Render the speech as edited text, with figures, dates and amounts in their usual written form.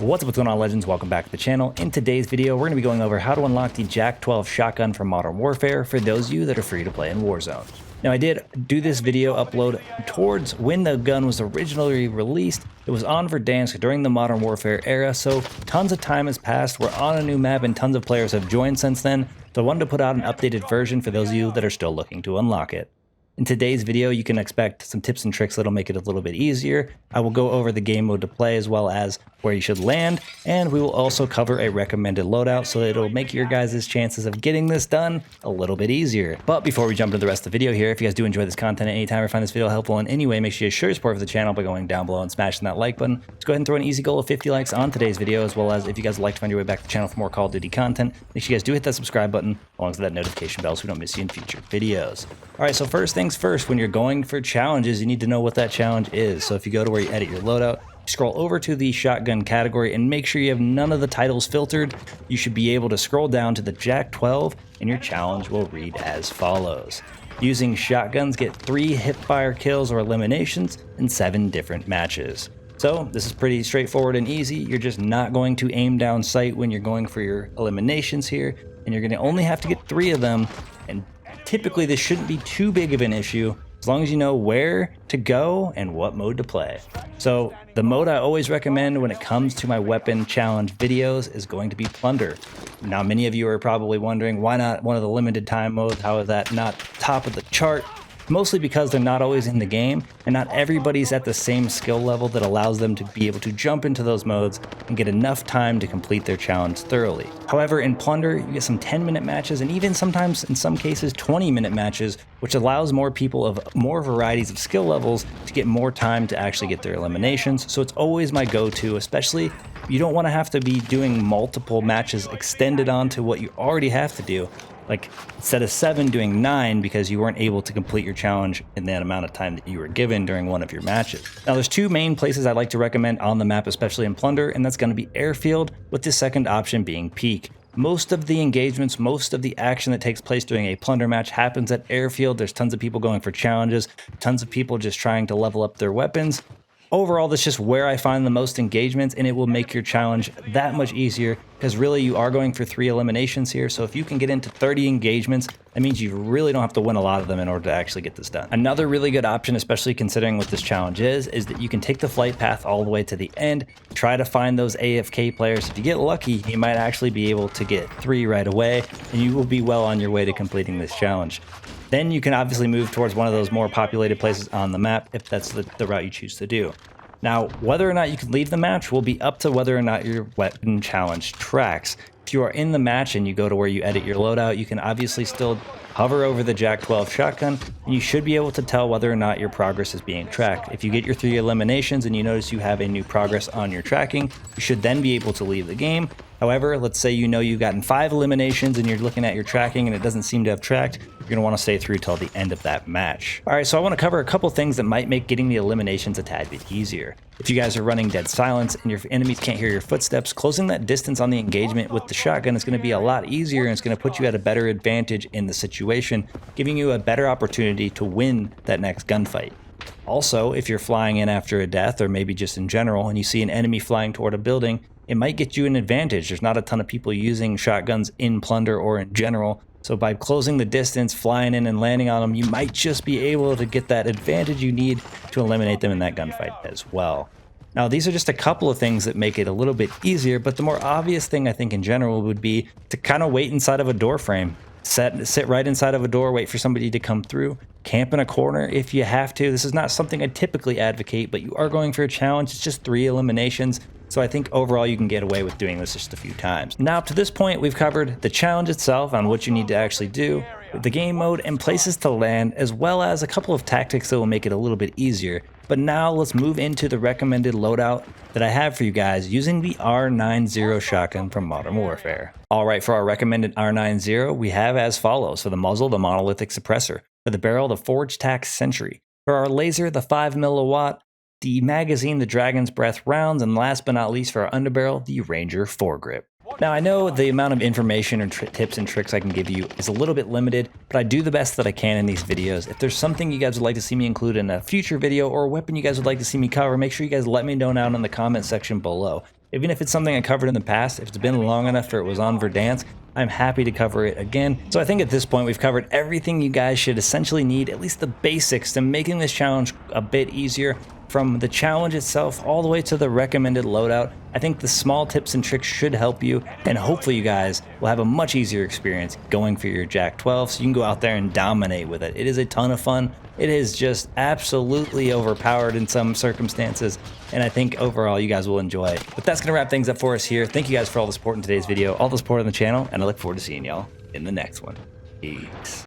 What's up, legends? Welcome back to the channel. In today's video, we're going to be going over how to unlock the JAK-12 shotgun from Modern Warfare for those of you that are free to play in Warzone. Now, I did do this video upload towards when the gun was originally released. It was on Verdansk during the Modern Warfare era, so tons of time has passed. We're on a new map and tons of players have joined since then, so I wanted to put out an updated version for those of you that are still looking to unlock it. In today's video, you can expect some tips and tricks that'll make it a little bit easier. I will go over the game mode to play as well as where you should land, and we will also cover a recommended loadout so that it'll make your guys' chances of getting this done a little bit easier. But before we jump into the rest of the video here, if you guys do enjoy this content at any time or find this video helpful in any way, make sure you show your support for the channel by going down below and smashing that like button. Let's go ahead and throw an easy goal of 50 likes on today's video, as well as if you guys would like to find your way back to the channel for more Call of Duty content, make sure you guys do hit that subscribe button along with that notification bell so we don't miss you in future videos. Alright, so first things first, when you're going for challenges, you need to know what that challenge is. So if you go to where you edit your loadout, scroll over to the shotgun category and make sure you have none of the titles filtered. You should be able to scroll down to the JAK-12 and your challenge will read as follows. Using shotguns, get 3 hipfire kills or eliminations in 7 different matches. So this is pretty straightforward and easy. You're just not going to aim down sight when you're going for your eliminations here, and you're going to only have to get 3 of them, and typically this shouldn't be too big of an issue as long as you know where to go and what mode to play. So the mode I always recommend when it comes to my weapon challenge videos is going to be Plunder. Now, many of you are probably wondering, why not one of the limited time modes? How is that not top of the chart? Mostly because they're not always in the game, and not everybody's at the same skill level that allows them to be able to jump into those modes and get enough time to complete their challenge thoroughly. However, in Plunder, you get some 10-minute matches, and even sometimes, in some cases, 20-minute matches, which allows more people of more varieties of skill levels to get more time to actually get their eliminations. So it's always my go-to, especially you don't want to have to be doing multiple matches extended onto what you already have to do. Like, instead of 7, doing 9 because you weren't able to complete your challenge in that amount of time that you were given during one of your matches. Now, there's 2 main places I'd like to recommend on the map, especially in Plunder, and that's going to be Airfield, with the second option being Peak. Most of the engagements, most of the action that takes place during a Plunder match happens at Airfield. There's tons of people going for challenges, tons of people just trying to level up their weapons. Overall, that's just where I find the most engagements, and it will make your challenge that much easier because really you are going for 3 eliminations here. So if you can get into 30 engagements, that means you really don't have to win a lot of them in order to actually get this done. Another really good option, especially considering what this challenge is that you can take the flight path all the way to the end, try to find those AFK players. If you get lucky, you might actually be able to get 3 right away, and you will be well on your way to completing this challenge. Then you can obviously move towards one of those more populated places on the map if that's the route you choose to do. Now, whether or not you can leave the match will be up to whether or not your weapon challenge tracks. If you are in the match and you go to where you edit your loadout, you can obviously still hover over the JAK-12 shotgun, and you should be able to tell whether or not your progress is being tracked. If you get your 3 eliminations and you notice you have a new progress on your tracking, you should then be able to leave the game. However, let's say you know you've gotten 5 eliminations and you're looking at your tracking and it doesn't seem to have tracked, you're going to want to stay through till the end of that match. Alright, so I want to cover a couple things that might make getting the eliminations a tad bit easier. If you guys are running dead silence and your enemies can't hear your footsteps, closing that distance on the engagement with the shotgun is going to be a lot easier, and it's going to put you at a better advantage in the situation, giving you a better opportunity to win that next gunfight. Also, if you're flying in after a death, or maybe just in general, and you see an enemy flying toward a building, it might get you an advantage. There's not a ton of people using shotguns in Plunder or in general, so by closing the distance, flying in and landing on them, you might just be able to get that advantage you need to eliminate them in that gunfight as well. Now, these are just a couple of things that make it a little bit easier, but the more obvious thing I think in general would be to kind of wait inside of a door frame. Sit right inside of a door, wait for somebody to come through, camp in a corner if you have to. This is not something I typically advocate, but you are going for a challenge. It's just 3 eliminations. So I think overall you can get away with doing this just a few times. Now, up to this point, we've covered the challenge itself on what you need to actually do, the game mode, and places to land, as well as a couple of tactics that will make it a little bit easier. But now let's move into the recommended loadout that I have for you guys using the R90 shotgun from Modern Warfare. Alright, for our recommended R90, we have as follows. For the muzzle, the monolithic suppressor. For the barrel, the forged tax sentry. For our laser, the 5 milliwatt. The magazine, the Dragon's Breath rounds, and last but not least for our underbarrel, the Ranger foregrip. Now, I know the amount of information and tips and tricks I can give you is a little bit limited, but I do the best that I can in these videos. If there's something you guys would like to see me include in a future video or a weapon you guys would like to see me cover, make sure you guys let me know down in the comment section below. Even if it's something I covered in the past, if it's been long enough or it was on Verdansk, I'm happy to cover it again. So I think at this point we've covered everything you guys should essentially need, at least the basics to making this challenge a bit easier. From the challenge itself all the way to the recommended loadout, I think the small tips and tricks should help you, and hopefully you guys will have a much easier experience going for your JAK-12 so you can go out there and dominate with it. It is a ton of fun. It is just absolutely overpowered in some circumstances, and I think overall you guys will enjoy it. But that's going to wrap things up for us here. Thank you guys for all the support in today's video, all the support on the channel, and I look forward to seeing y'all in the next one. Peace.